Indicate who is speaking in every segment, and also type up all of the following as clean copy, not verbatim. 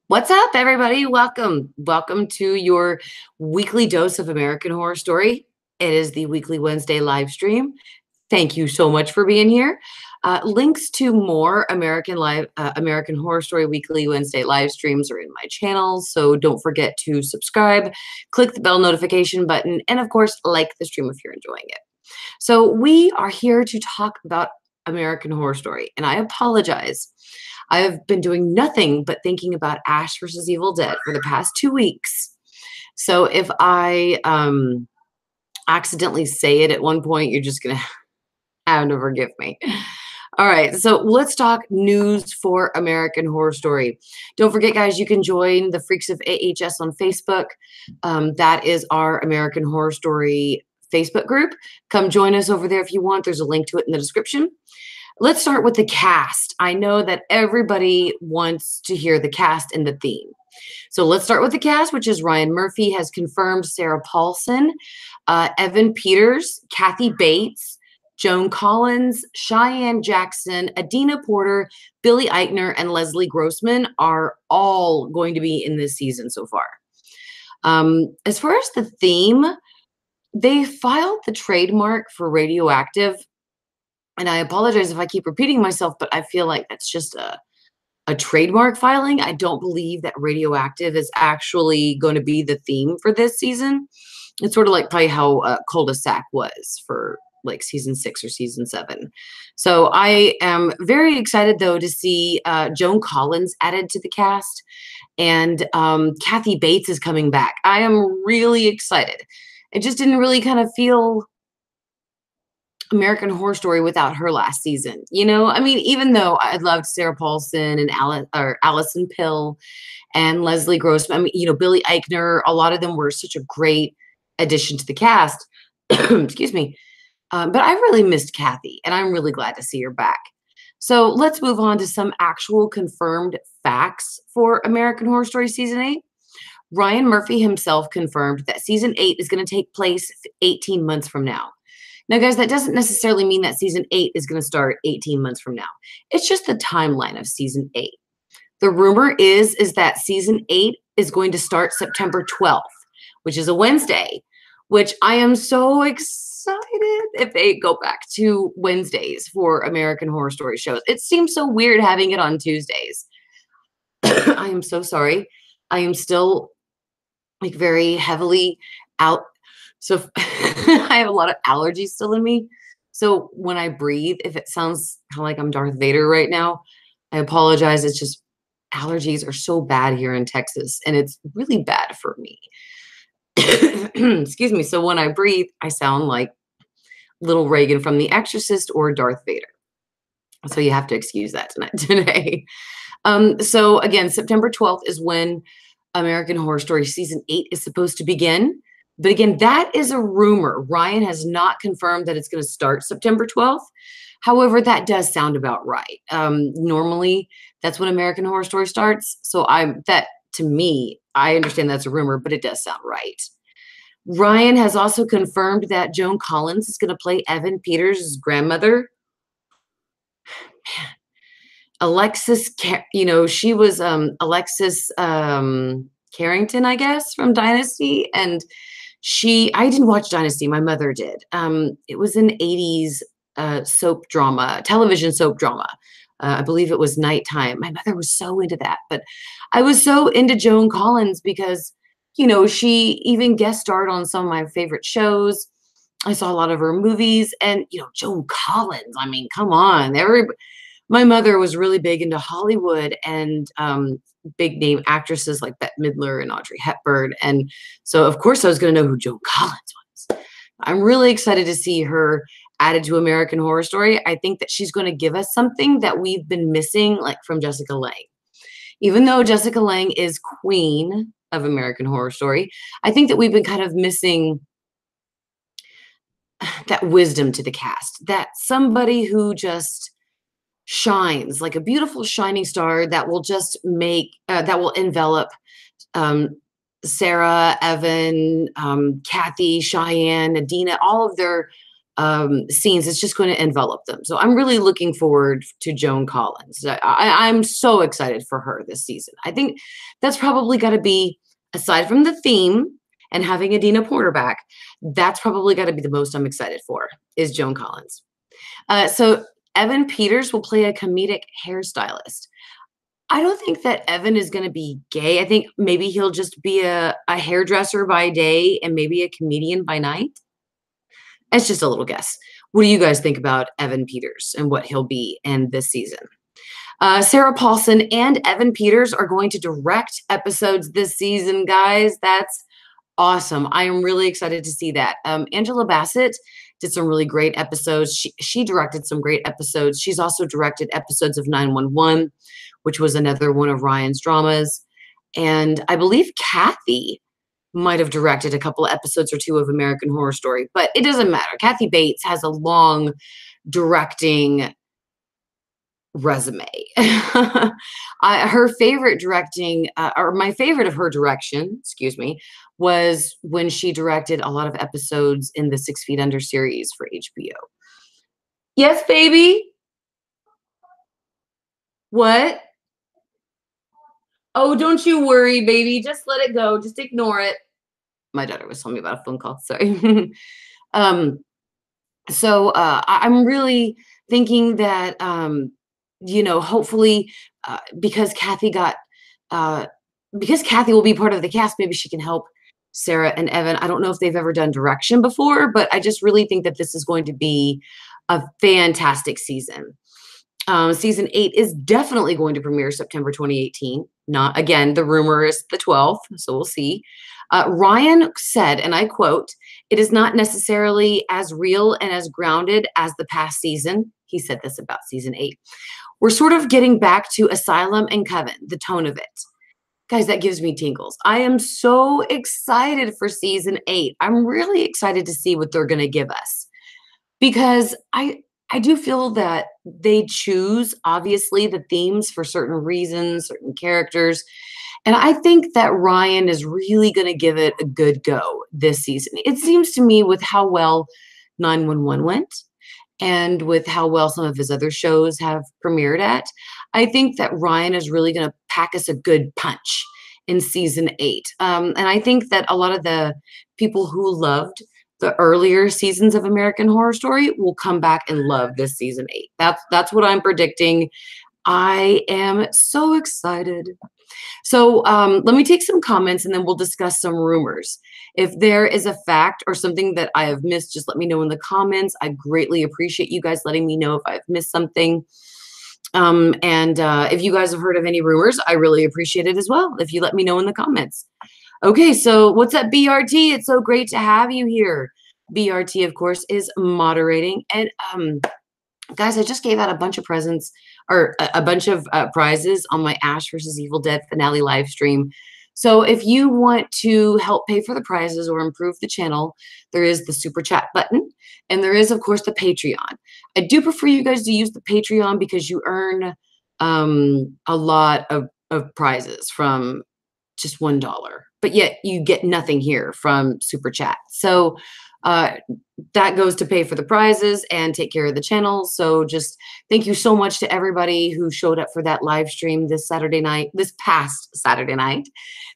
Speaker 1: What's up, everybody? Welcome. Welcome to your weekly dose of American Horror Story. It is the weekly Wednesday live stream. Thank you so much for being here. Links to more American Horror Story weekly Wednesday live streams are in my channel, so don't forget to subscribe, click the bell notification button, and of course, like the stream if you're enjoying it. So we are here to talk about American Horror Story, and I apologize. I have been doing nothing but thinking about Ash versus Evil Dead for the past 2 weeks. So if I accidentally say it at one point, you're just gonna have to forgive me. All right, so let's talk news for American Horror Story. Don't forget, guys, you can join the Freaks of AHS on Facebook. That is our American Horror Story Facebook group. Come join us over there if you want. There's a link to it in the description. Let's start with the cast. I know that everybody wants to hear the cast and the theme. So let's start with the cast, which is Ryan Murphy has confirmed Sarah Paulson, Evan Peters, Kathy Bates, Joan Collins, Cheyenne Jackson, Adina Porter, Billy Eichner, and Leslie Grossman are all going to be in this season so far. As far as the theme, they filed the trademark for Radioactive. And I apologize if I keep repeating myself, but I feel like that's just a trademark filing. I don't believe that Radioactive is actually going to be the theme for this season. It's sort of like probably how Cul-de-sac was for like season 6 or season 7. So I am very excited though to see Joan Collins added to the cast, and Kathy Bates is coming back. I am really excited. It just didn't really kind of feel American Horror Story without her last season. You know, I mean, even though I loved Sarah Paulson and Allison Pill and Leslie Grossman, I mean, you know, Billy Eichner, a lot of them were such a great addition to the cast. Excuse me. But I really missed Kathy, and I'm really glad to see her back. So let's move on to some actual confirmed facts for American Horror Story Season 8. Ryan Murphy himself confirmed that Season 8 is going to take place 18 months from now. Now, guys, that doesn't necessarily mean that Season 8 is going to start 18 months from now. It's just the timeline of Season 8. The rumor is that Season 8 is going to start September 12th, which is a Wednesday, which I am so excited if they go back to Wednesdays for American Horror Story shows. It seems so weird having it on Tuesdays. I am so sorry. I am still like very heavily out. So I have a lot of allergies still in me. So when I breathe, if it sounds kind of like I'm Darth Vader right now, I apologize. It's just allergies are so bad here in Texas, and it's really bad for me. Excuse me. So when I breathe, I sound like little Reagan from The Exorcist or Darth Vader. So you have to excuse that today. So again, September 12th is when American Horror Story Season 8 is supposed to begin. But again, that is a rumor. Ryan has not confirmed that it's going to start September 12th. However, that does sound about right. Normally, that's when American Horror Story starts. So to me, I understand that's a rumor, but it does sound right. Ryan has also confirmed that Joan Collins is going to play Evan Peters' grandmother. Man, Alexis, you know, she was Alexis Carrington, I guess, from Dynasty, and I didn't watch Dynasty. My mother did. It was an 80s soap drama, television soap drama. I believe it was Nighttime. My mother was so into that. But I was so into Joan Collins because, you know, she even guest starred on some of my favorite shows. I saw a lot of her movies. And, you know, Joan Collins, I mean, come on. My mother was really big into Hollywood and big name actresses like Bette Midler and Audrey Hepburn. And so, of course, I was going to know who Joan Collins was. I'm really excited to see her added to American Horror Story. I think that she's going to give us something that we've been missing, like from Jessica Lange. Even though Jessica Lange is queen of American Horror Story, I think that we've been kind of missing that wisdom to the cast, that somebody who just shines like a beautiful shining star that will just that will envelop Sarah, Evan, Kathy, Cheyenne, Adina, all of their scenes. It's just going to envelop them. So I'm really looking forward to Joan Collins. I'm so excited for her this season. I think that's probably got to be, aside from the theme and having Adina Porter back, that's probably got to be the most I'm excited for, is Joan Collins. So Evan Peters will play a comedic hairstylist. I don't think that Evan is going to be gay. I think maybe he'll just be a hairdresser by day and maybe a comedian by night. It's just a little guess. What do you guys think about Evan Peters and what he'll be in this season? Sarah Paulson and Evan Peters are going to direct episodes this season, guys. That's awesome. I am really excited to see that. Angela Bassett did some really great episodes. She directed some great episodes. She's also directed episodes of 911, which was another one of Ryan's dramas. And I believe Kathy might have directed a couple of episodes or two of American Horror Story, but it doesn't matter. Kathy Bates has a long directing resume. Her favorite directing, or my favorite of her direction, excuse me, was when she directed a lot of episodes in the 6 Feet Under series for HBO. Yes, baby. What? Oh, don't you worry, baby. Just let it go. Just ignore it. My daughter was telling me about a phone call. Sorry. um, I'm really thinking that, hopefully, because Kathy got, because Kathy will be part of the cast, maybe she can help Sarah and Evan. I don't know if they've ever done direction before, but I just really think that this is going to be a fantastic season. Season 8 is definitely going to premiere September 2018. Not again, the rumor is the 12th, so we'll see. Ryan said, and I quote, "It is not necessarily as real and as grounded as the past season." He said this about season 8. "We're sort of getting back to Asylum and Coven, the tone of it." Guys, that gives me tingles. I am so excited for season 8. I'm really excited to see what they're going to give us, because I do feel that they choose, obviously, the themes for certain reasons, certain characters. And I think that Ryan is really going to give it a good go this season. It seems to me, with how well 911 went and with how well some of his other shows have premiered at, I think that Ryan is really going to pack us a good punch in season 8. And I think that a lot of the people who loved the earlier seasons of American Horror Story will come back and love this season 8. That's what I'm predicting. I am so excited. So let me take some comments and then we'll discuss some rumors. If there is a fact or something that I have missed, just let me know in the comments. I greatly appreciate you guys letting me know if I've missed something. If you guys have heard of any rumors, I really appreciate it as well, if you let me know in the comments. Okay, so what's up, BRT? It's so great to have you here. BRT, of course, is moderating. And guys, I just gave out a bunch of presents, or a bunch of prizes on my Ash vs. Evil Dead finale live stream. So if you want to help pay for the prizes or improve the channel, there is the super chat button, and there is, of course, the Patreon. I do prefer you guys to use the Patreon because you earn a lot of prizes from just $1, but yet you get nothing here from super chat. So that goes to pay for the prizes and take care of the channel. So just thank you so much to everybody who showed up for that live stream this past Saturday night.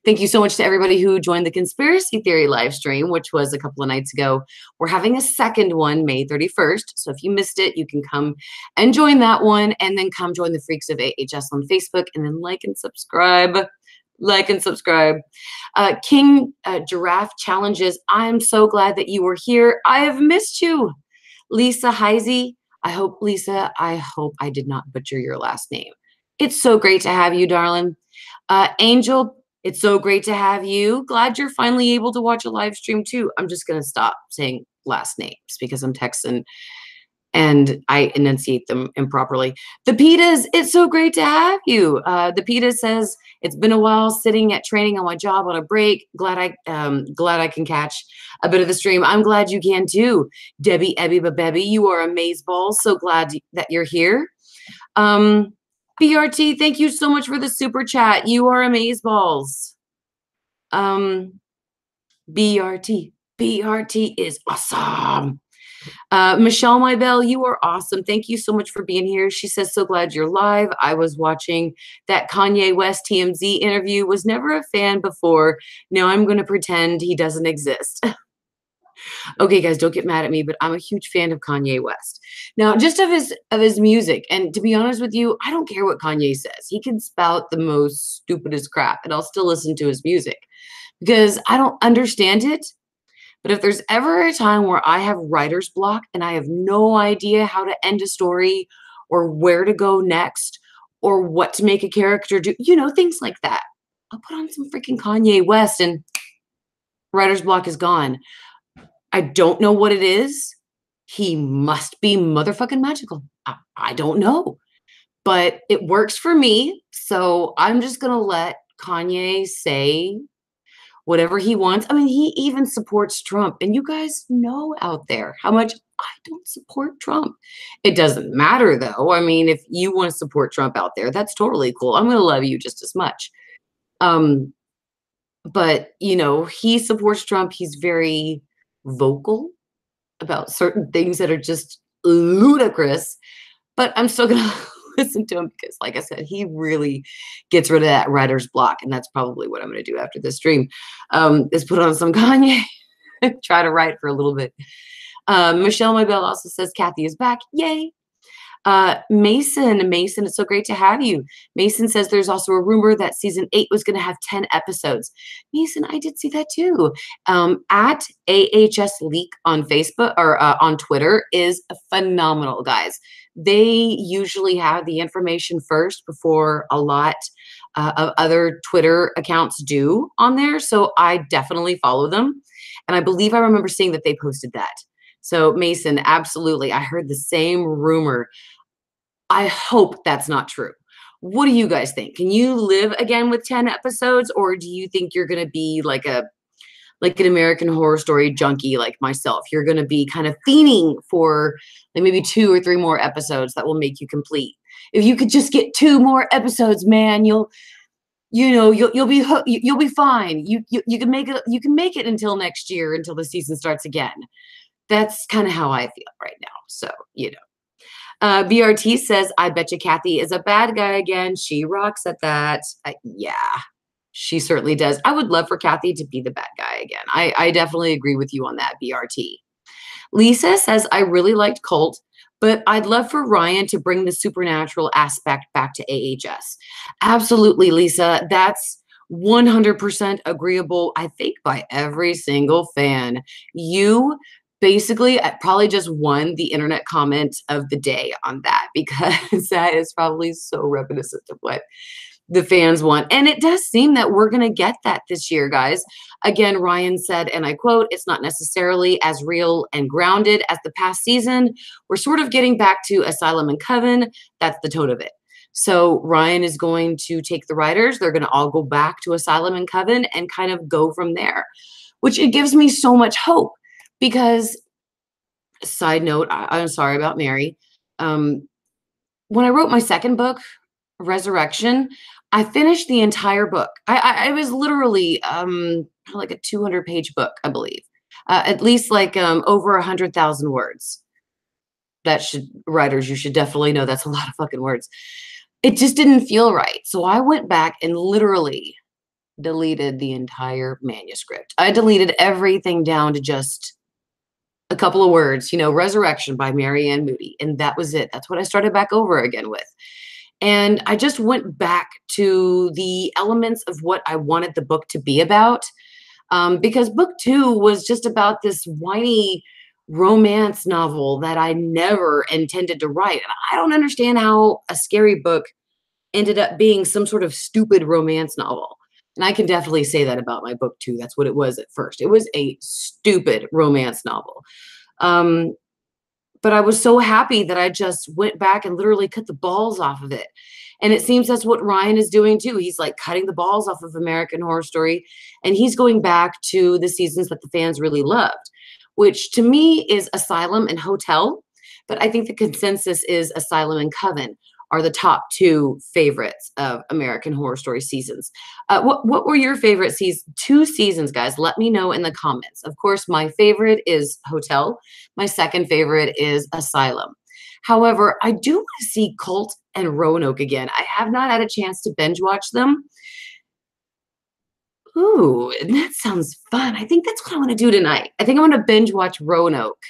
Speaker 1: Thank you so much to everybody who joined the conspiracy theory live stream, which was a couple of nights ago. We're having a second one, May 31st. So if you missed it, you can come and join that one, and then come join the Freaks of AHS on Facebook, and then like and subscribe. Like and subscribe. King Giraffe challenges. I'm so glad that you were here. I have missed you. Lisa Heisey. Lisa, I hope I did not butcher your last name. It's so great to have you, darling. Angel, it's so great to have you. Glad you're finally able to watch a live stream too. I'm just going to stop saying last names because I'm Texan and I enunciate them improperly. The Pitas, it's so great to have you. The Pita says, it's been a while sitting at training on my job on a break. Glad I can catch a bit of the stream. I'm glad you can too. Debbie Ebby Babebby, you are amazeballs. So glad that you're here. BRT, thank you so much for the super chat. You are amazeballs. BRT is awesome. Michelle Mybell, you are awesome. Thank you so much for being here. She says, so glad you're live. I was watching that Kanye West TMZ interview. Was never a fan before. Now I'm going to pretend he doesn't exist. Okay, guys, don't get mad at me, but I'm a huge fan of Kanye West. Now, just of his music, and to be honest with you, I don't care what Kanye says. He can spout the most stupidest crap, and I'll still listen to his music because I don't understand it. But if there's ever a time where I have writer's block and I have no idea how to end a story or where to go next or what to make a character do, things like that, I'll put on some freaking Kanye West and writer's block is gone. I don't know what it is. He must be motherfucking magical. I don't know, but it works for me. So I'm just going to let Kanye say whatever he wants. I mean, he even supports Trump. And you guys know out there how much I don't support Trump. It doesn't matter, though. I mean, if you want to support Trump out there, that's totally cool. I'm going to love you just as much. But, he supports Trump. He's very vocal about certain things that are just ludicrous. But I'm still going to listen to him because, like I said, he really gets rid of that writer's block. And that's probably what I'm going to do after this stream, is put on some Kanye and try to write for a little bit. Michelle Mybell also says Kathy is back. Yay. Mason, it's so great to have you. Mason says there's also a rumor that season 8 was going to have 10 episodes. Mason, I did see that too. At AHS Leak on Facebook or on Twitter is phenomenal, guys. They usually have the information first before a lot of other Twitter accounts do on there. So I definitely follow them. And I believe I remember seeing that they posted that. So Mason, absolutely. I heard the same rumor. I hope that's not true. What do you guys think? Can you live again with 10 episodes, or do you think you're going to be like an American Horror Story junkie like myself? You're going to be kind of fiending for like maybe 2 or 3 more episodes that will make you complete. If you could just get 2 more episodes, man, you'll be you'll be fine. You can make it. You can make it until next year, until the season starts again. That's kind of how I feel right now. So, BRT says, I bet you Kathy is a bad guy again. She rocks at that. Yeah, she certainly does. I would love for Kathy to be the bad guy again. I definitely agree with you on that, BRT. Lisa says, I really liked Cult, but I'd love for Ryan to bring the supernatural aspect back to AHS. Absolutely, Lisa. That's 100% agreeable, I think, by every single fan. You basically probably just won the internet comment of the day on that, because that is probably so reminiscent of what the fans want. And it does seem that we're going to get that this year, guys. Again, Ryan said, and I quote, it's not necessarily as real and grounded as the past season. We're sort of getting back to Asylum and Coven. That's the tone of it. So Ryan is going to take the writers. They're going to all go back to Asylum and Coven and kind of go from there, which it gives me so much hope. Because, side note, I'm sorry about Mary. When I wrote my second book, Resurrection, I finished the entire book. I was literally like a 200-page book, I believe. At least like over 100,000 words. Writers, you should definitely know that's a lot of fucking words. It just didn't feel right. So I went back and literally deleted the entire manuscript. I deleted everything down to just a couple of words, Resurrection by Moody. And that was it. That's what I started back over again with. And I just went back to the elements of what I wanted the book to be about. Because book 2 was just about this whiny romance novel that I never intended to write. And I don't understand how a scary book ended up being some sort of stupid romance novel. And I can definitely say that about my book too. That's what it was at first. It was a stupid romance novel. But I was so happy that I just went back and literally cut the balls off of it. And it seems that's what Ryan is doing too. He's like cutting the balls off of American Horror Story. And he's going back to the seasons that the fans really loved, which to me is Asylum and Hotel. But I think the consensus is Asylum and Coven. are the top two favorites of American Horror Story seasons. What were your favorite two seasons, guys? Let me know in the comments. Of course, my favorite is Hotel. My second favorite is Asylum. However, I do want to see Cult and Roanoke again. I have not had a chance to binge watch them. Ooh, that sounds fun. I think that's what I want to do tonight. I think I want to binge watch Roanoke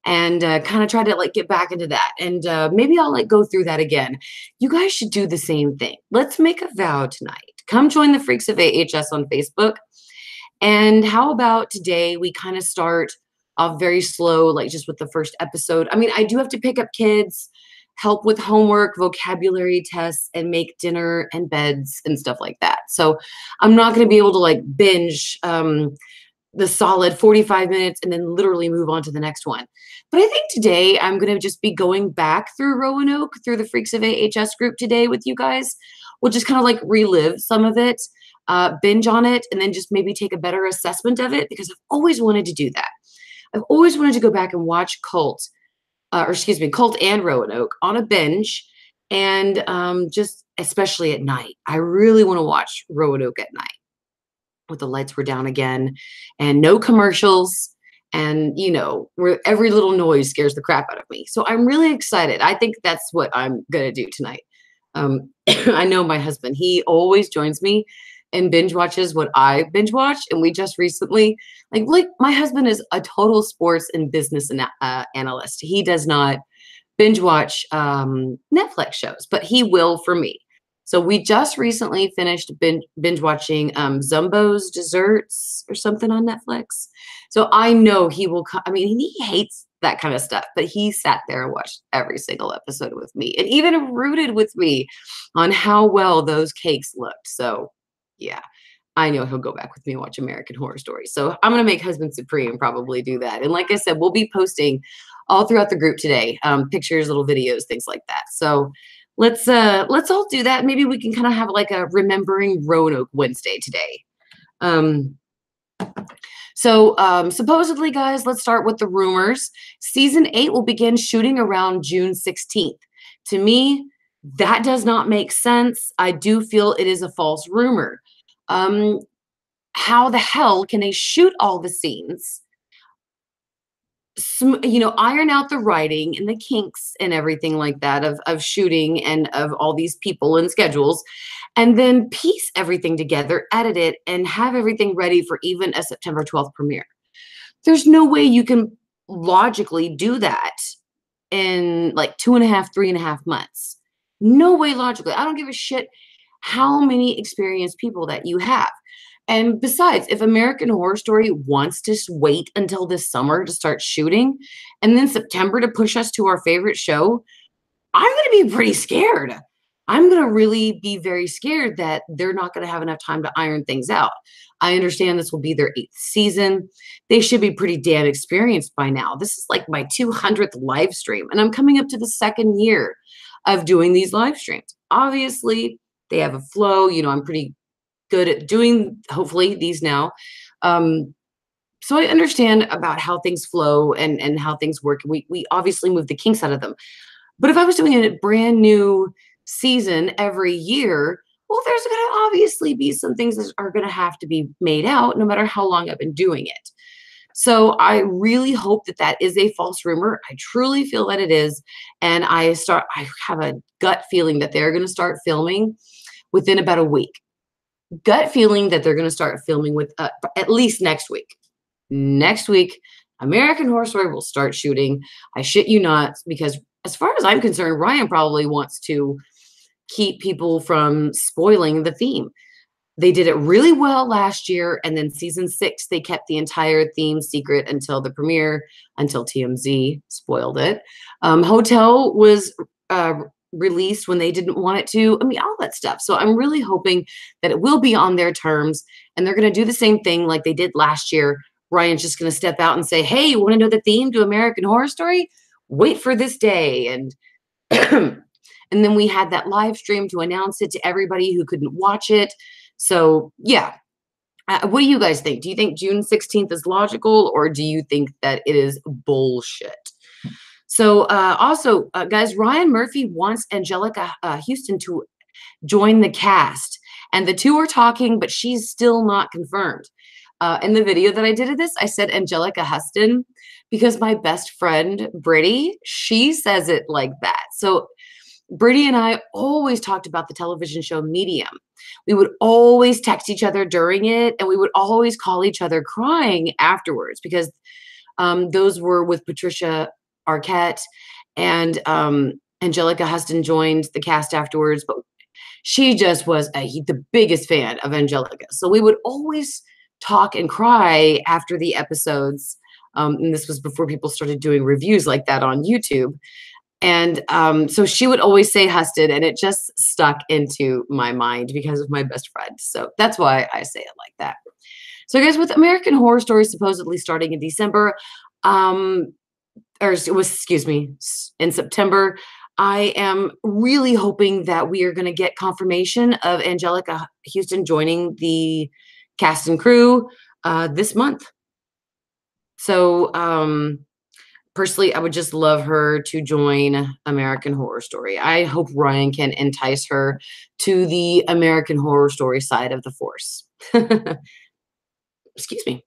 Speaker 1: and kind of try to like get back into that. And maybe I'll like go through that again. You guys should do the same thing. Let's make a vow tonight. Come join the Freaks of AHS on Facebook. And how about today we kind of start off very slow, like just with the first episode. I mean, I do have to pick up kids, help with homework, vocabulary tests, and make dinner and beds and stuff like that. So I'm not going to be able to like binge the solid 45 minutes and then literally move on to the next one. But I think today I'm going to just be going back through Roanoke, through the Freaks of AHS group today with you guys. We'll just kind of like relive some of it, binge on it, and then just maybe take a better assessment of it because I've always wanted to do that. I've always wanted to go back and watch Cult and Roanoke on a binge and just especially at night. I really want to watch Roanoke at night with the lights were down again and no commercials and, you know, where every little noise scares the crap out of me. So I'm really excited. I think that's what I'm going to do tonight. I know my husband, he always joins me and binge watches what I binge watch. And we just recently, like my husband is a total sports and business analyst. He does not binge watch Netflix shows, but he will for me. So we just recently finished binge watching Zumbo's Desserts or something on Netflix. So I know he will I mean, he hates that kind of stuff, but he sat there and watched every single episode with me and even rooted with me on how well those cakes looked. So yeah, I know he'll go back with me and watch American Horror Story. So I'm going to make Husband Supreme probably do that. And like I said, we'll be posting all throughout the group today, pictures, little videos, things like that. So let's all do that. Maybe we can kind of have like a Remembering Roanoke Wednesday today. Supposedly, guys, let's start with the rumors. Season 8 will begin shooting around June 16th. To me, that does not make sense. I do feel it is a false rumor. How the hell can they shoot all the scenes? Iron out the writing and the kinks and everything like that of shooting and of all these people and schedules, and then piece everything together, edit it, and have everything ready for even a September 12th premiere. There's no way you can logically do that in like 2.5, 3.5 months. No way logically. I don't give a shit how many experienced people that you have. And besides, if American Horror Story wants to wait until this summer to start shooting and then September to push us to our favorite show, I'm going to be pretty scared. I'm going to really be very scared that they're not going to have enough time to iron things out. I understand this will be their 8th season. They should be pretty damn experienced by now. This is like my 200th live stream, and I'm coming up to the 2nd year of doing these live streams. Obviously, they have a flow. You know, I'm pretty good at doing, hopefully, these now. So I understand about how things flow and how things work. We obviously move the kinks out of them. But if I was doing a brand new season every year, well, there's going to obviously be some things that are going to have to be made out no matter how long I've been doing it. So I really hope that that is a false rumor. I truly feel that it is. And I have a gut feeling that they're going to start filming within about a week. Gut feeling that they're going to start filming with at least next week. Next week, American Horror Story will start shooting. I shit you not, because as far as I'm concerned, Ryan probably wants to keep people from spoiling the theme. They did it really well last year, and then season 6, they kept the entire theme secret until the premiere, until TMZ spoiled it. Hotel was released when they didn't want it to. I mean, all that stuff. So I'm really hoping that it will be on their terms, and they're going to do the same thing like they did last year. Ryan's just going to step out and say, hey, you want to know the theme to American Horror Story? Wait for this day. And and then we had that live stream to announce it to everybody who couldn't watch it. So yeah, what do you guys think? Do you think June 16th is logical, or do you think that it is bullshit? So also, guys, Ryan Murphy wants Angelica Houston to join the cast. And the two are talking, but she's still not confirmed. In the video that I did of this, I said Angelica Huston because my best friend, Brittany, she says it like that. So Brittany and I always talked about the television show Medium. We would always text each other during it, and we would always call each other crying afterwards because those were with Patricia Arquette, and Angelica Huston joined the cast afterwards, but she just was the biggest fan of Angelica. So we would always talk and cry after the episodes. And this was before people started doing reviews like that on YouTube. And so she would always say Husted, and it just stuck into my mind because of my best friend. So that's why I say it like that. So, guys, with American Horror Story supposedly starting in December, or it was, excuse me, in September, I am really hoping that we are going to get confirmation of Angelica Houston joining the cast and crew this month. So, personally, I would just love her to join American Horror Story. I hope Ryan can entice her to the American Horror Story side of the force. Excuse me.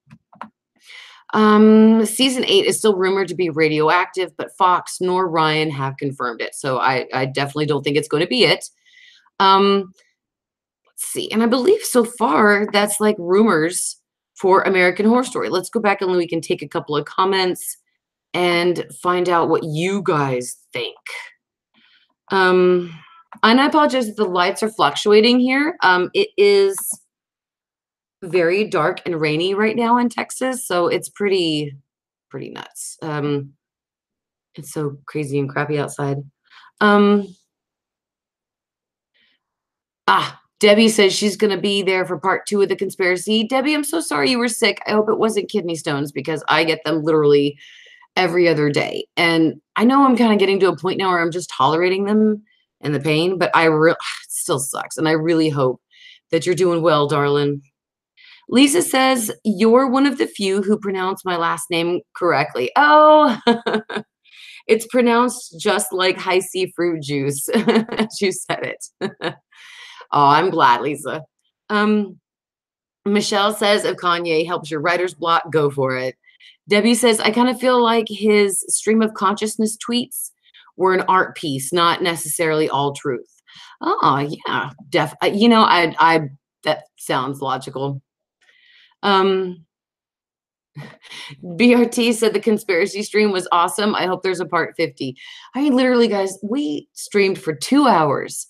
Speaker 1: Season 8 is still rumored to be radioactive, but Fox nor Ryan have confirmed it. So I definitely don't think it's going to be it. Let's see. And I believe so far that's like rumors for American Horror Story. Let's go back and we can take a couple of comments and find out what you guys think. And I apologize if the lights are fluctuating here. It is very dark and rainy right now in Texas, so it's pretty nuts. It's so crazy and crappy outside. Debbie says she's gonna be there for part 2 of the conspiracy. Debbie, I'm so sorry you were sick. I hope it wasn't kidney stones because I get them literally every other day. And I know I'm kind of getting to a point now where I'm just tolerating them and the pain, but it still sucks. And I really hope that you're doing well, darling. Lisa says, you're one of the few who pronounce my last name correctly. Oh, it's pronounced just like high C fruit juice. You said it. Oh, I'm glad, Lisa. Michelle says, if Kanye helps your writer's block, go for it. Debbie says, I kind of feel like his stream of consciousness tweets were an art piece, not necessarily all truth. Oh, yeah. You know, that sounds logical. BRT said the conspiracy stream was awesome. I hope there's a part 50. I mean, literally, guys, we streamed for 2 hours.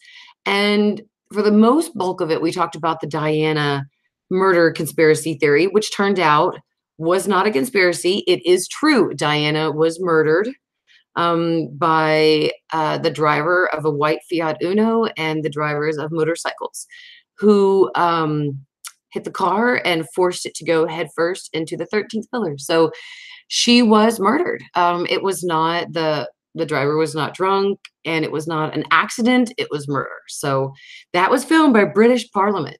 Speaker 1: And for the most bulk of it, we talked about the Diana murder conspiracy theory, which turned out was not a conspiracy. It is true. Diana was murdered by the driver of a white Fiat Uno and the drivers of motorcycles who hit the car and forced it to go headfirst into the 13th pillar. So she was murdered. It was not the driver was not drunk, and it was not an accident. It was murder. So that was filmed by British Parliament.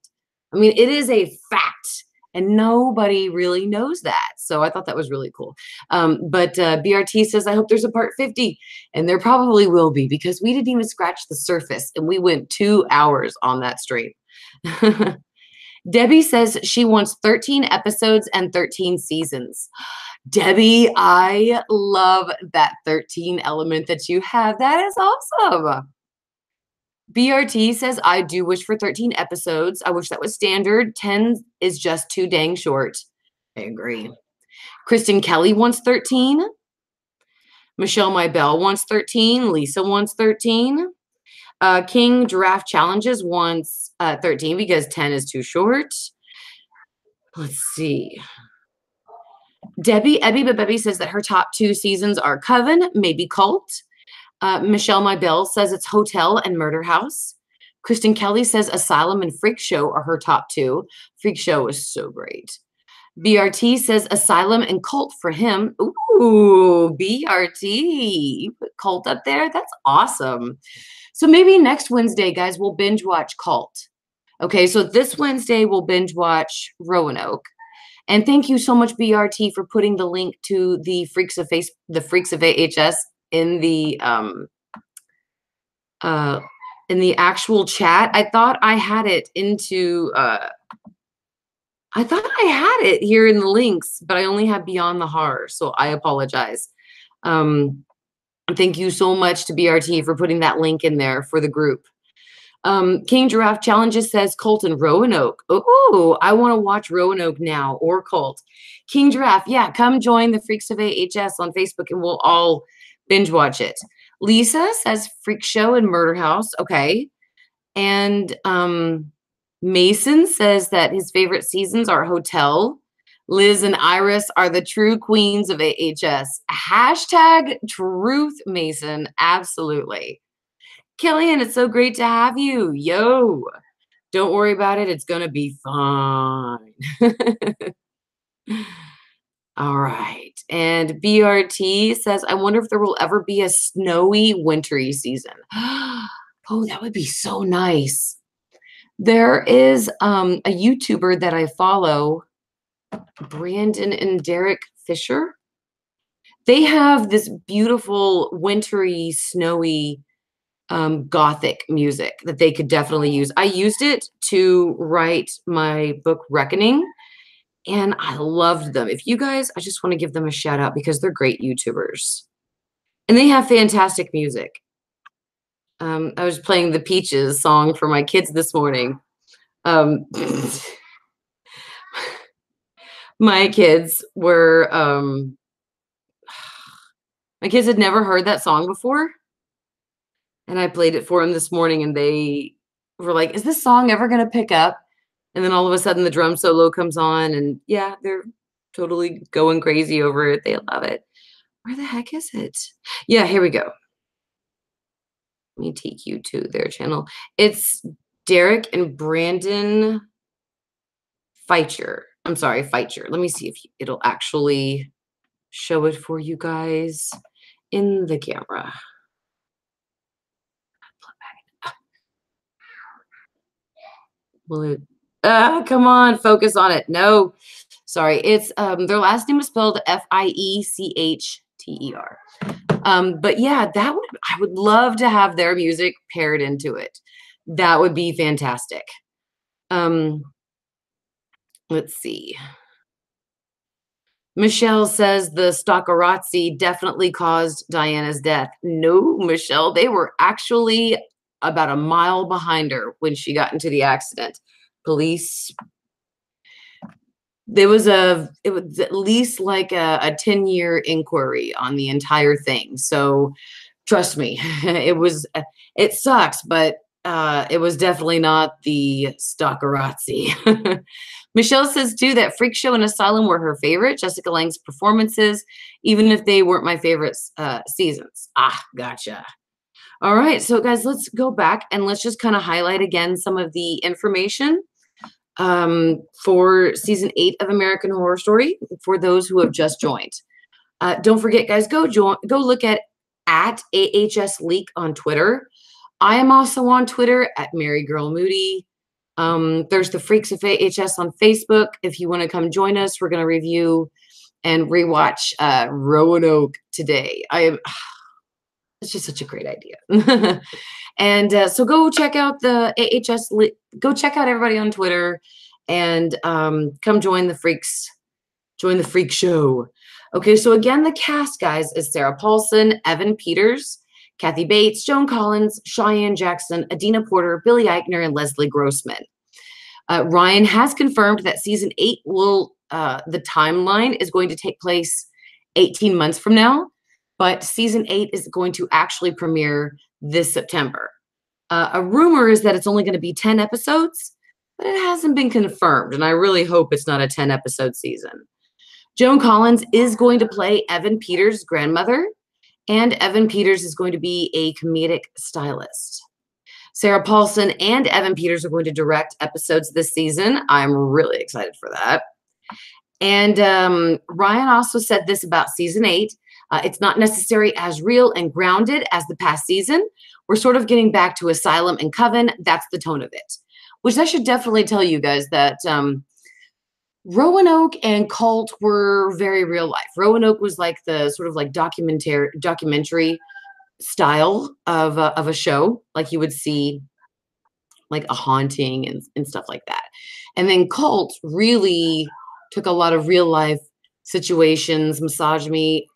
Speaker 1: I mean, it is a fact, and nobody really knows that. So I thought that was really cool. But BRT says, I hope there's a part 50, and there probably will be because we didn't even scratch the surface, and we went 2 hours on that stream. Debbie says she wants 13 episodes and 13 seasons. Debbie, I love that 13 element that you have. That is awesome. BRT says, I do wish for 13 episodes. I wish that was standard. 10 is just too dang short. I agree. Kristen Kelly wants 13. Michelle Mybell wants 13. Lisa wants 13. King Giraffe Challenges wants 13 because 10 is too short. Let's see. Debbie Bebby says that her top 2 seasons are Coven, maybe Cult. Michelle Mybell says it's Hotel and Murder House. Kristen Kelly says Asylum and Freak Show are her top 2. Freak Show is so great. BRT says Asylum and Cult for him. Ooh, BRT. You put Cult up there? That's awesome. So maybe next Wednesday, guys, we'll binge watch Cult. Okay, so this Wednesday we'll binge watch Roanoke. And thank you so much, BRT, for putting the link to the Freaks of AHS in the actual chat. I thought I had it into I thought I had it here in the links, but I only have Beyond the Horror, so I apologize. Thank you so much to BRT for putting that link in there for the group. King Giraffe Challenges says Colt and Roanoke. Oh, I want to watch Roanoke now, or Colt. King Giraffe, yeah, come join the Freaks of AHS on Facebook and we'll all binge watch it. Lisa says Freak Show and Murder House. Okay. And Mason says that his favorite seasons are Hotel. Liz and Iris are the true queens of AHS. Hashtag truth, Mason. Absolutely. Killian, it's so great to have you. Yo, don't worry about it. It's going to be fine. All right. And BRT says, I wonder if there will ever be a snowy, wintry season. Oh, that would be so nice. There is a YouTuber that I follow, Brandon and Derek Fisher. They have this beautiful, wintry, snowy gothic music that they could definitely use. I used it to write my book Reckoning, and I loved them. If you guys, I just want to give them a shout out because they're great YouTubers. And they have fantastic music. I was playing the Peaches song for my kids this morning. My kids were, my kids had never heard that song before. And I played it for them this morning and they were like, is this song ever going to pick up? And then all of a sudden the drum solo comes on and yeah, they're totally going crazy over it. They love it. Where the heck is it? Yeah, here we go. Let me take you to their channel. It's Derek and Brandon Feitcher. I'm sorry, Feitcher. Let me see if it'll actually show it for you guys in the camera. Will it? Come on, focus on it. No, sorry. It's their last name is spelled Feicchter. But yeah, I would love to have their music paired into it. That would be fantastic. Let's see. Michelle says the Stockerazzi definitely caused Diana's death. No, Michelle, they were actually about a mile behind her when she got into the accident. Police, it was at least like a 10-year inquiry on the entire thing. So trust me, it sucks, but it was definitely not the Stockerazzi. Michelle says too that Freak Show and Asylum were her favorite. Jessica Lange's performances, even if they weren't my favorite seasons. Ah, gotcha. All right, so guys, let's go back and let's just kind of highlight again some of the information for season 8 of American Horror Story for those who have just joined. Don't forget, guys, go look at AHS Leak on Twitter. I am also on Twitter at MaryGirl Moody. There's the Freaks of AHS on Facebook. If you want to come join us, we're going to review and rewatch Roanoke today. It's just such a great idea. And so go check out the AHS. Go check out everybody on Twitter and come join the Freaks. Join the Freak Show. Okay, so again, the cast, guys, is Sarah Paulson, Evan Peters, Kathy Bates, Joan Collins, Cheyenne Jackson, Adina Porter, Billy Eichner, and Leslie Grossman. Ryan has confirmed that season 8 will, the timeline is going to take place 18 months from now, but season 8 is going to actually premiere this September. A rumor is that it's only going to be 10 episodes, but it hasn't been confirmed, and I really hope it's not a 10-episode season. Joan Collins is going to play Evan Peters' grandmother, and Evan Peters is going to be a comedic stylist. Sarah Paulson and Evan Peters are going to direct episodes this season. I'm really excited for that. And Ryan also said this about season 8. It's not necessarily as real and grounded as the past season. We're sort of getting back to Asylum and Coven. That's the tone of it. Which I should definitely tell you guys that Roanoke and Cult were very real life. Roanoke was like the sort of like documentary style of a show, like you would see like a haunting and stuff like that. And then Cult really took a lot of real life situations, misogyny.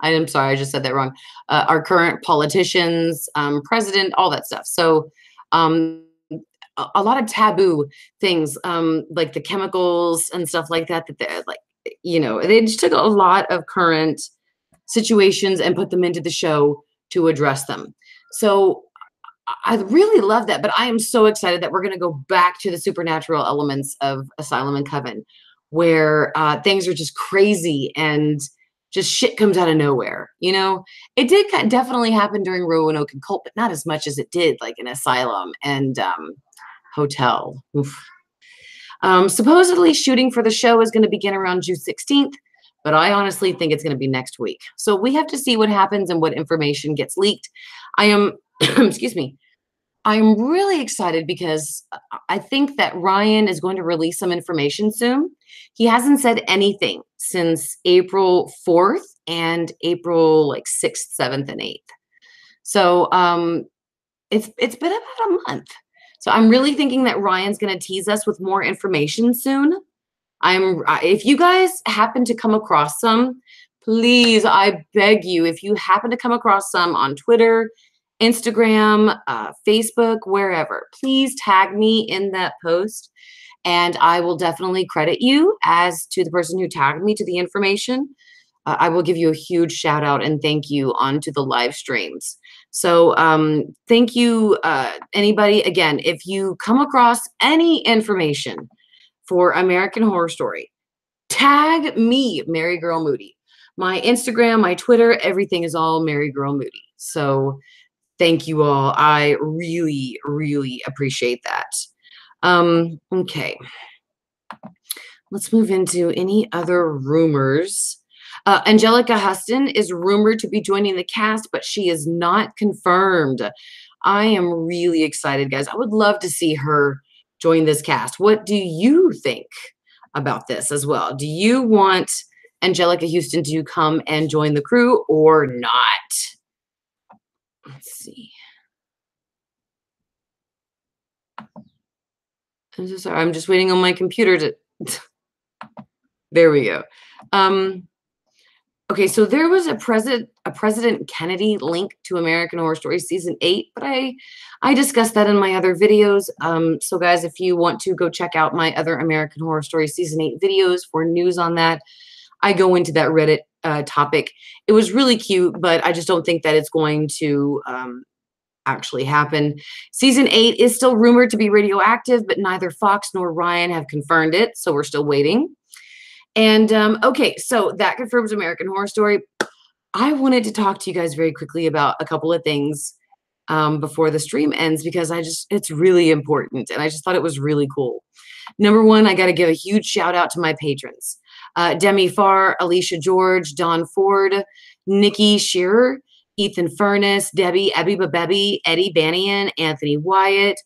Speaker 1: I am sorry, I just said that wrong. Our current politicians, president, all that stuff. So, a lot of taboo things, like the chemicals and stuff like that. That they're like, they just took a lot of current situations and put them into the show to address them. So, I really love that, but I am so excited that we're going to go back to the supernatural elements of Asylum and Coven, where things are just crazy and just shit comes out of nowhere. It did definitely happen during Roanoke and Cult, but not as much as it did like in Asylum and Hotel. Oof. Supposedly, shooting for the show is going to begin around June 16th, but I honestly think it's going to be next week. So we have to see what happens and what information gets leaked. I am, excuse me, I'm really excited because I think that Ryan is going to release some information soon. He hasn't said anything since April 4th and April like 6th, 7th, and 8th. So it's been about a month. So I'm really thinking that Ryan's going to tease us with more information soon. If you guys happen to come across some, please, I beg you, if you happen to come across some on Twitter, Instagram, Facebook, wherever, please tag me in that post and I will definitely credit you as to the person who tagged me to the information. I will give you a huge shout out and thank you onto the live streams. So thank you, anybody. Again, if you come across any information for American Horror Story, tag me, MaryGirl Moody. My Instagram, my Twitter, everything is all MaryGirl Moody. So thank you all. I really, really appreciate that. Okay. Let's move into any other rumors. Angelica Huston is rumored to be joining the cast, but she is not confirmed. I am really excited, guys. I would love to see her join this cast. What do you think about this as well? Do you want Angelica Houston to come and join the crew or not? Let's see. I'm so sorry. I'm just waiting on my computer to. There we go. Okay, so there was a President Kennedy link to American Horror Story season 8, but I discussed that in my other videos. So guys, if you want to go check out my other American Horror Story season 8 videos for news on that, I go into that Reddit topic. It was really cute, but I just don't think that it's going to actually happen. Season 8 is still rumored to be radioactive, but neither Fox nor Ryan have confirmed it, so we're still waiting. And okay, so that confirms American Horror Story. I wanted to talk to you guys very quickly about a couple of things before the stream ends because it's really important and I just thought it was really cool. Number one, I got to give a huge shout out to my patrons. Demi Farr, Alicia George, Don Ford, Nikki Shearer, Ethan Furness, Debbie, Ebby Babebby, Eddie Banian, Anthony Wyatt,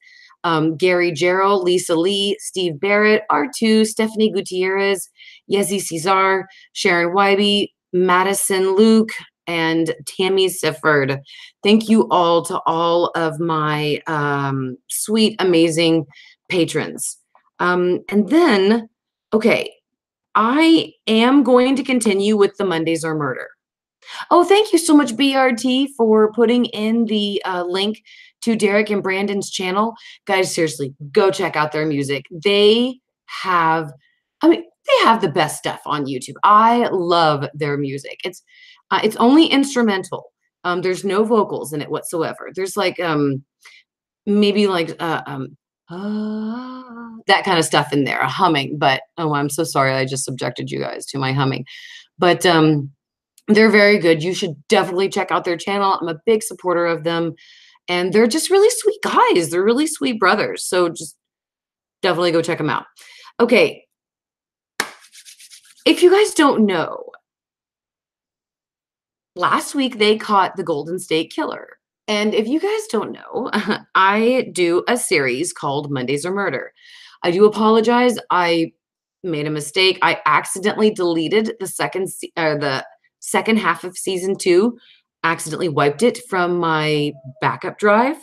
Speaker 1: Gary Gerald, Lisa Lee, Steve Barrett, R2, Stephanie Gutierrez, Yezi Cesar, Sharon Wybe, Madison Luke, and Tammy Sifford. Thank you all to all of my sweet, amazing patrons. And then, okay, I am going to continue with the Mondays Are Murder. Oh, thank you so much, BRT, for putting in the link to Derek and Brandon's channel. Guys, seriously, go check out their music. They have the best stuff on YouTube. I love their music. It's only instrumental. There's no vocals in it whatsoever. There's like maybe like that kind of stuff in there, a humming. But oh, I'm so sorry. I just subjected you guys to my humming. But they're very good. You should definitely check out their channel. I'm a big supporter of them. And they're just really sweet guys. They're really sweet brothers. So just definitely go check them out. Okay. If you guys don't know, last week they caught the Golden State Killer. And if you guys don't know, I do a series called Mondays Are Murder. I do apologize. I made a mistake. I accidentally deleted the second half of season 2, accidentally wiped it from my backup drive.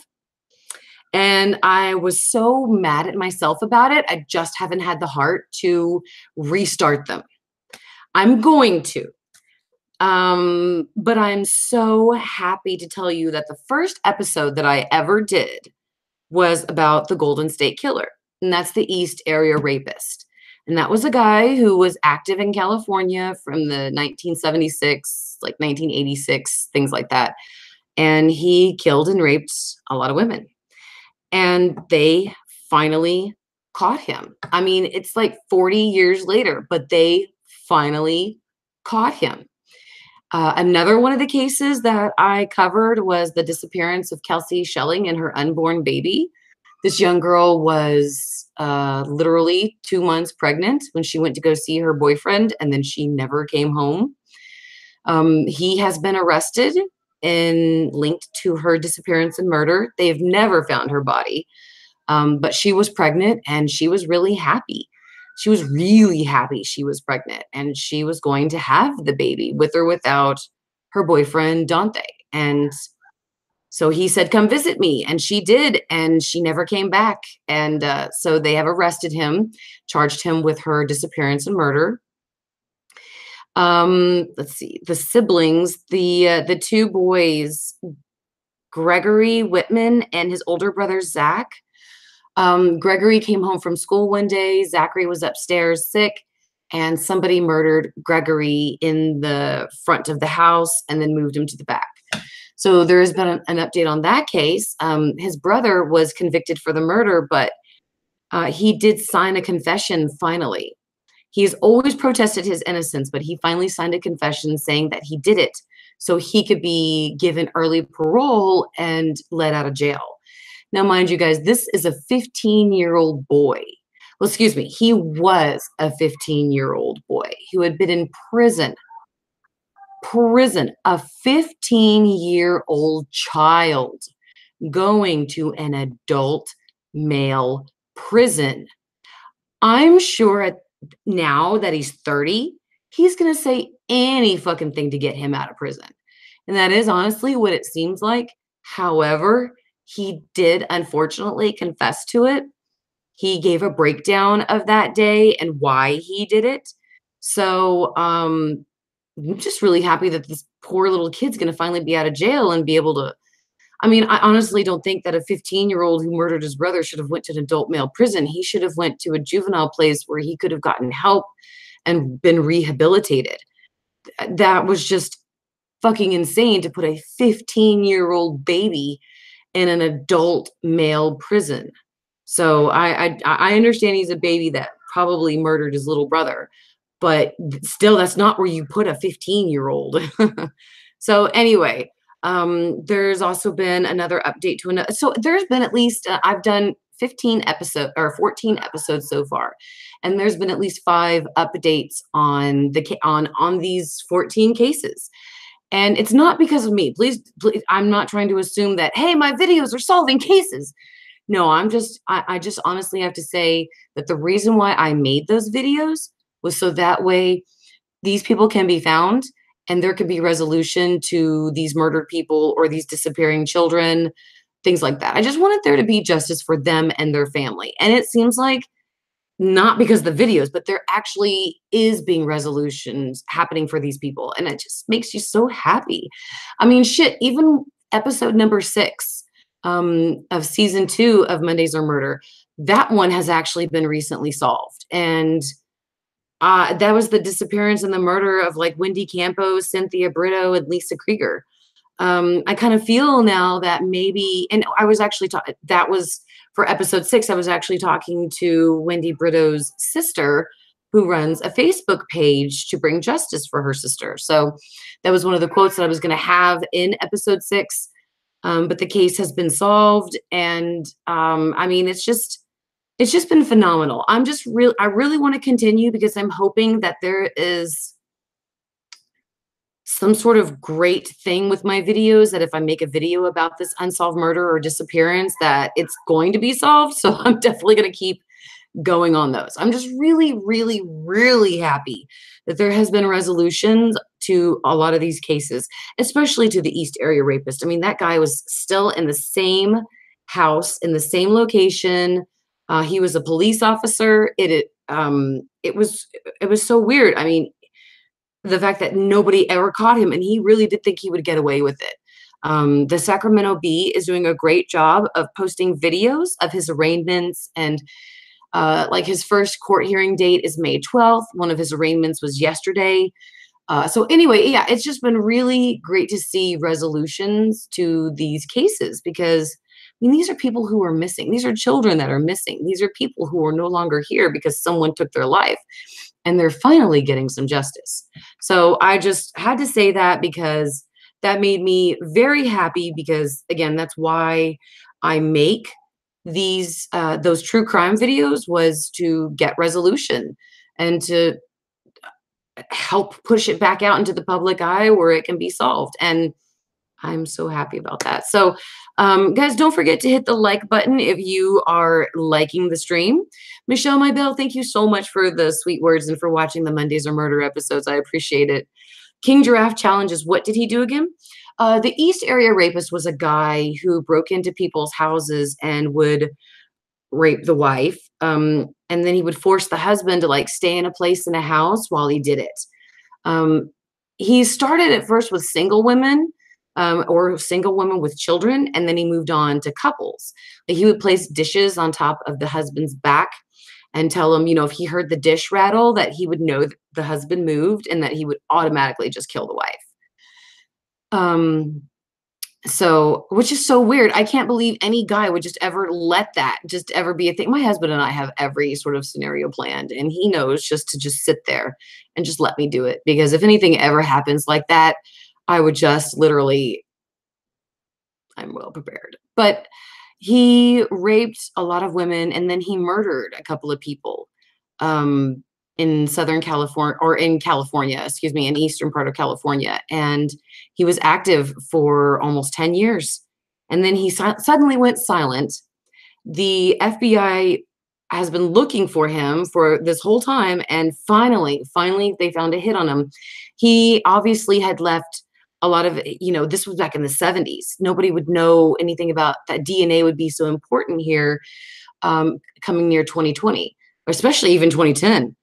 Speaker 1: And I was so mad at myself about it. I just haven't had the heart to restart them. I'm going to. But I'm so happy to tell you that the first episode that I ever did was about the Golden State Killer, and that's the East Area Rapist. And that was a guy who was active in California from the 1976, like 1986, things like that. And he killed and raped a lot of women. And they finally caught him. I mean, it's like 40 years later, but they finally caught him. Another one of the cases that I covered was the disappearance of Kelsey Schelling and her unborn baby. This young girl was literally 2 months pregnant when she went to go see her boyfriend, and then she never came home. He has been arrested and linked to her disappearance and murder. They've never found her body, but she was pregnant, and she was really happy. She was really happy she was pregnant, and she was going to have the baby with or without her boyfriend, Dante. And so he said, come visit me. And she did, and she never came back. And so they have arrested him, charged him with her disappearance and murder. Let's see, the siblings, the two boys, Gregory Whitman and his older brother, Zach. Gregory came home from school one day. Zachary was upstairs sick, and somebody murdered Gregory in the front of the house and then moved him to the back. So there has been an update on that case. His brother was convicted for the murder, but he did sign a confession finally. He's always protested his innocence, but he finally signed a confession saying that he did it so he could be given early parole and let out of jail. Now, mind you guys, this is a 15-year-old boy. Well, excuse me, he was a 15-year-old boy who had been in prison. A 15-year-old child going to an adult male prison. I'm sure now that he's 30, he's going to say any fucking thing to get him out of prison. And that is honestly what it seems like. However, he did unfortunately confess to it. He gave a breakdown of that day and why he did it. So I'm just really happy that this poor little kid's going to finally be out of jail and be able to. I mean, I honestly don't think that a 15-year-old who murdered his brother should have went to an adult male prison. He should have went to a juvenile place where he could have gotten help and been rehabilitated. That was just fucking insane to put a 15-year-old baby in an adult male prison. So I understand he's a baby that probably murdered his little brother, but still, that's not where you put a 15-year-old. So anyway, there's also been another update to another. So there's been at least, I've done 14 episodes so far. And there's been at least 5 updates on on these 14 cases. And it's not because of me. Please, I'm not trying to assume that, hey, my videos are solving cases. No, I just honestly have to say that the reason why I made those videos was so that way these people can be found and there could be resolution to these murdered people or these disappearing children, things like that. I just wanted there to be justice for them and their family. And it seems like not because of the videos, but there actually is being resolutions happening for these people. And it just makes you so happy. I mean, shit, even episode number 6 of season 2 of Mondays Are Murder, that one has actually been recently solved. And that was the disappearance and the murder of like Wendy Campos, Cynthia Brito, and Lisa Krieger. I kind of feel now that maybe, and I was actually that was for episode 6, I was actually talking to Wendy Brito's sister, who runs a Facebook page to bring justice for her sister. So that was one of the quotes that I was going to have in episode 6. But the case has been solved. And I mean, it's just been phenomenal. I really want to continue because I'm hoping that there is some sort of great thing with my videos, that if I make a video about this unsolved murder or disappearance, that it's going to be solved. So I'm definitely going to keep going on those. I'm just really, really, really happy that there has been resolutions to a lot of these cases, especially to the East Area Rapist. I mean, that guy was still in the same house, in the same location. He was a police officer. It was so weird. I mean, the fact that nobody ever caught him, and he really did think he would get away with it. The Sacramento Bee is doing a great job of posting videos of his arraignments, and like his first court hearing date is May 12th. One of his arraignments was yesterday. So anyway, yeah, it's just been really great to see resolutions to these cases because I mean, these are people who are missing. These are children that are missing. These are people who are no longer here because someone took their life and they're finally getting some justice. So I just had to say that because that made me very happy because again, that's why I make those true crime videos was to get resolution and to help push it back out into the public eye where it can be solved. And I'm so happy about that. So, guys, don't forget to hit the like button if you are liking the stream. Michelle, my belle, thank you so much for the sweet words and for watching the Mondays or Murder episodes. I appreciate it. King Giraffe challenges. What did he do again? The East Area Rapist was a guy who broke into people's houses and would rape the wife. And then he would force the husband to like stay in a place in a house while he did it. He started at first with single women or single women with children, and then he moved on to couples. Like he would place dishes on top of the husband's back and tell him, you know, if he heard the dish rattle, that he would know that the husband moved and that he would automatically just kill the wife. So, which is so weird. I can't believe any guy would just ever let that just ever be a thing. My husband and I have every sort of scenario planned, and he knows just to just sit there and just let me do it. Because if anything ever happens like that, I would just literally, I'm well prepared. But he raped a lot of women and then he murdered a couple of people. In Southern California or in California, excuse me, in eastern part of California. And he was active for almost 10 years. And then he suddenly went silent. The FBI has been looking for him for this whole time. And finally, they found a hit on him. He obviously had left a lot of, you know, this was back in the 70s. Nobody would know anything about that. DNA would be so important here coming near 2020, or especially even 2010.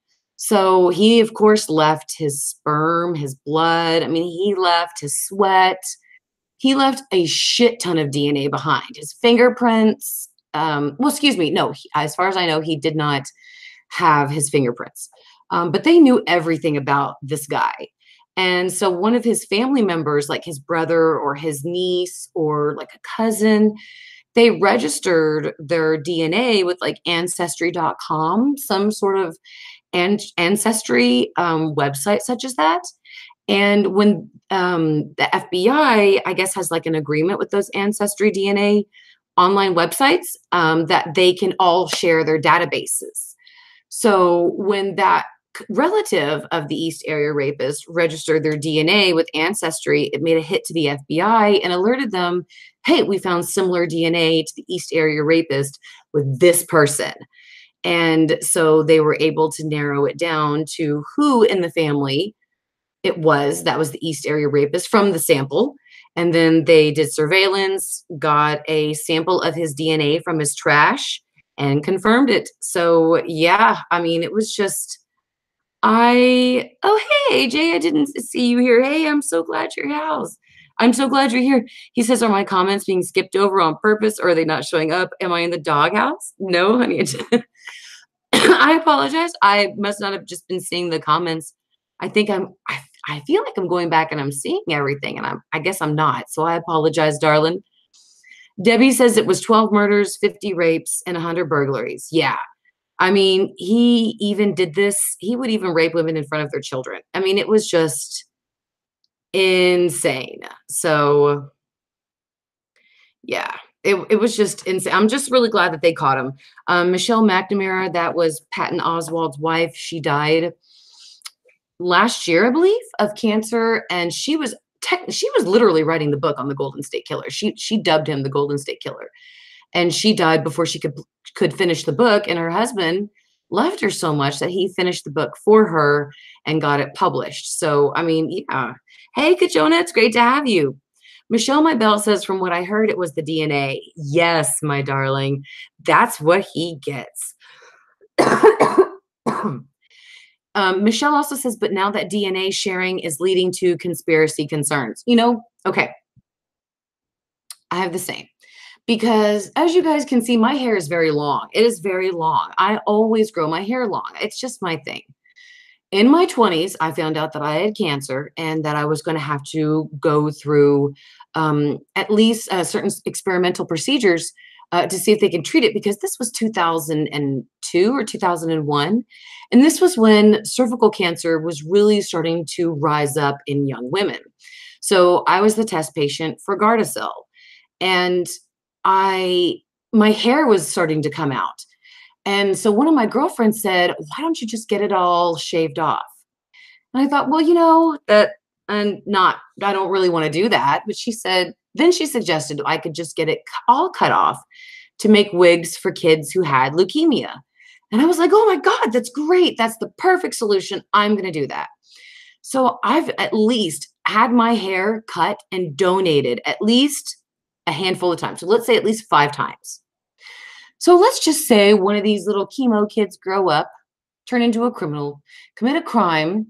Speaker 1: So he, of course, left his sperm, his blood. I mean, he left his sweat. He left a shit ton of DNA behind. His fingerprints. Well, excuse me. No, as far as I know, he did not have his fingerprints. But they knew everything about this guy. And so one of his family members, like his brother or his niece or like a cousin, they registered their DNA with like ancestry.com, some sort of ancestry website such as that. And when the FBI, I guess, has like an agreement with those ancestry DNA online websites that they can all share their databases. So when that relative of the East Area Rapist registered their DNA with Ancestry, it made a hit to the FBI and alerted them, hey, we found similar DNA to the East Area Rapist with this person. And so they were able to narrow it down to who in the family it was that was the East Area Rapist from the sample. And then they did surveillance, got a sample of his DNA from his trash and confirmed it. So yeah, I mean, it was just, oh, hey, Jay, I didn't see you here. Hey, I'm so glad you're here. I'm so glad you're here. He says, are my comments being skipped over on purpose or are they not showing up? Am I in the doghouse? No, honey. I apologize. I must not have just been seeing the comments. I think I feel like I'm going back and I'm seeing everything and I guess I'm not. So I apologize, darling. Debbie says it was 12 murders, 50 rapes, and 100 burglaries. Yeah. I mean, he even did this. He would even rape women in front of their children. I mean, it was just insane. So yeah, it was just insane. I'm just really glad that they caught him. Michelle McNamara, that was Patton Oswalt's wife. She died last year, I believe, of cancer. And she was literally writing the book on the Golden State Killer. She dubbed him the Golden State Killer. And she died before she could finish the book. And her husband loved her so much that he finished the book for her and got it published. So, I mean, yeah. Hey, Kachona, it's great to have you. Michelle My Bell says, from what I heard, it was the DNA. Yes, my darling. That's what he gets. Michelle also says, but now that DNA sharing is leading to conspiracy concerns. Okay, I have the same. Because as you guys can see, my hair is very long. It is very long. I always grow my hair long. It's just my thing. In my 20s, I found out that I had cancer and that I was going to have to go through at least certain experimental procedures to see if they can treat it, because this was 2002 or 2001. And this was when cervical cancer was really starting to rise up in young women. So I was the test patient for Gardasil. And I my hair was starting to come out. And so one of my girlfriends said, "Why don't you just get it all shaved off?" And I thought, well, that I don't really want to do that. But then she suggested I could just get it all cut off to make wigs for kids who had leukemia. And I was like, oh my God, that's great. That's the perfect solution. I'm going to do that. So I've at least had my hair cut and donated at least a handful of times. So let's say at least 5 times. So let's just say one of these little chemo kids grow up, turn into a criminal, commit a crime,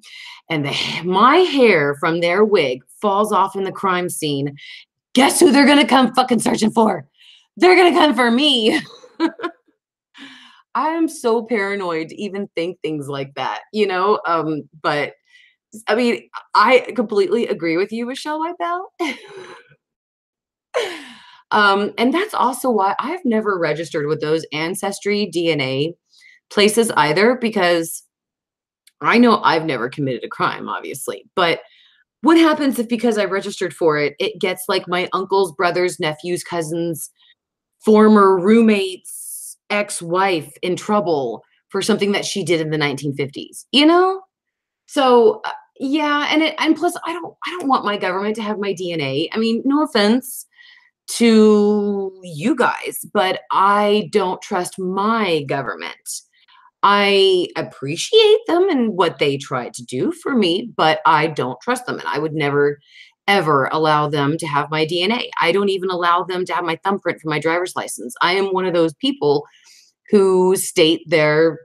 Speaker 1: and my hair from their wig falls off in the crime scene. Guess who they're going to come fucking searching for? They're going to come for me. I am so paranoid to even think things like that, but I mean, I completely agree with you, Michelle Wybell. And that's also why I've never registered with those Ancestry DNA places either, because I know I've never committed a crime, obviously. But what happens if, because I registered for it, it gets like my uncle's brother's nephew's cousin's former roommate's ex-wife in trouble for something that she did in the 1950s, So yeah, and plus I don't want my government to have my DNA. I mean, no offense to you guys, but I don't trust my government. I appreciate them and what they try to do for me, but I don't trust them. And I would never, ever allow them to have my DNA. I don't even allow them to have my thumbprint for my driver's license. I am one of those people who state their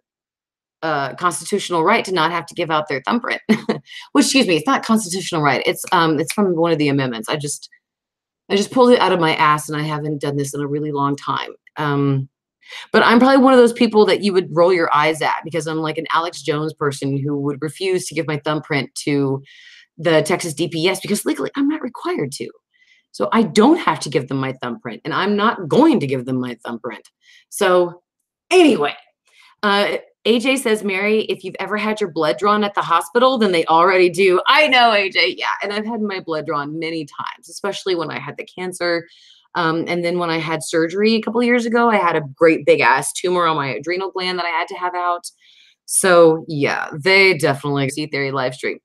Speaker 1: constitutional right to not have to give out their thumbprint. Which, excuse me, it's not constitutional right. It's from one of the amendments. I just pulled it out of my ass, and I haven't done this in a really long time. But I'm probably one of those people that you would roll your eyes at, because I'm like an Alex Jones person who would refuse to give my thumbprint to the Texas DPS because legally I'm not required to. So I don't have to give them my thumbprint, and I'm not going to give them my thumbprint. So anyway, AJ says, Mary, if you've ever had your blood drawn at the hospital, then they already do. I know, AJ. Yeah. And I've had my blood drawn many times, especially when I had the cancer. And then when I had surgery a couple of years ago, I had a great big ass tumor on my adrenal gland that I had to have out. So yeah, they definitely see theory live stream.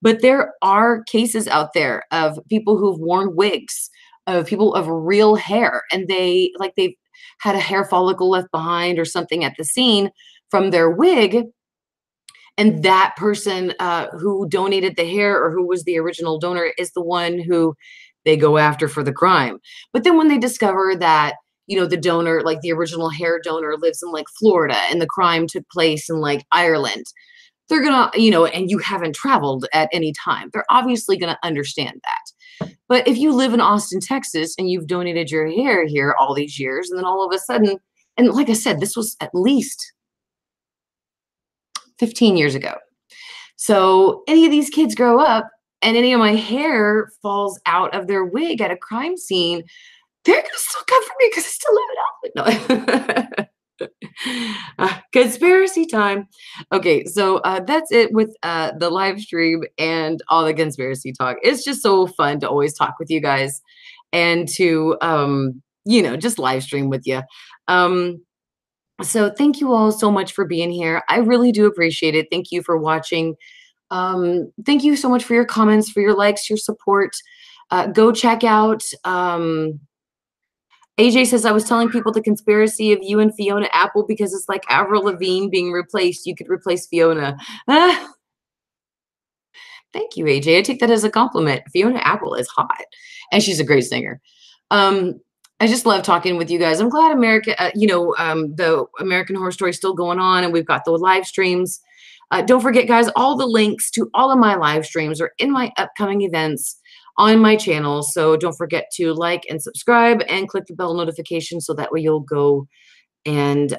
Speaker 1: But there are cases out there of people who've worn wigs, of people of real hair, and they've had a hair follicle left behind or something at the scene from their wig. And that person who donated the hair, or who was the original donor, is the one who they go after for the crime. But then when they discover that, the donor, like the original hair donor, lives in like Florida and the crime took place in like Ireland, they're gonna, and you haven't traveled at any time, they're obviously gonna understand that. But if you live in Austin, Texas, and you've donated your hair here all these years, and then all of a sudden, and like I said, this was at least 15 years ago. So any of these kids grow up and any of my hair falls out of their wig at a crime scene, they're going to still come for me because I still live it out. No. Conspiracy time. Okay, so that's it with the live stream and all the conspiracy talk. It's just so fun to always talk with you guys and to, just live stream with you. So thank you all so much for being here. I really do appreciate it. Thank you for watching. Thank you so much for your comments, for your likes, your support. Go check out AJ says, I was telling people the conspiracy of you and Fiona Apple because it's like Avril Lavigne being replaced. You could replace Fiona. Ah, thank you, AJ. I take that as a compliment. Fiona Apple is hot, and she's a great singer. Um, I just love talking with you guys. I'm glad the American Horror Story is still going on, and we've got the live streams. Don't forget, guys, all the links to all of my live streams are in my upcoming events on my channel. So don't forget to like and subscribe and click the bell notification so that way you'll go and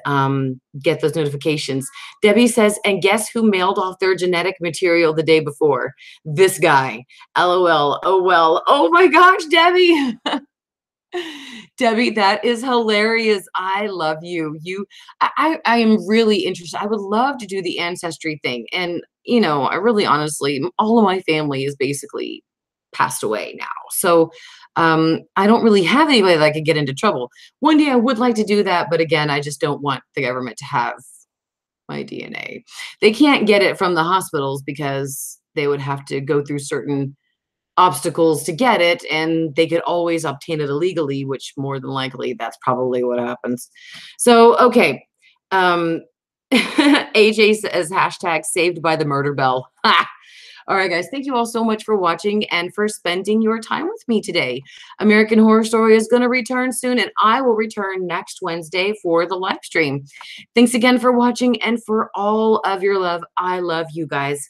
Speaker 1: get those notifications. Debbie says, and guess who mailed off their genetic material the day before? This guy. LOL. Oh, well. Oh my gosh, Debbie. Debbie, that is hilarious. I love you. I am really interested. I would love to do the ancestry thing. And, I really honestly, all of my family is basically passed away now. So I don't really have anybody that I could get into trouble. One day I would like to do that, but again, I just don't want the government to have my DNA. They can't get it from the hospitals because they would have to go through certain obstacles to get it, and they could always obtain it illegally, which more than likely that's probably what happens. So, okay. AJ says hashtag saved by the murder bell. All right, guys, thank you all so much for watching and for spending your time with me today. American Horror Story is going to return soon, and I will return next Wednesday for the live stream. Thanks again for watching and for all of your love. I love you guys.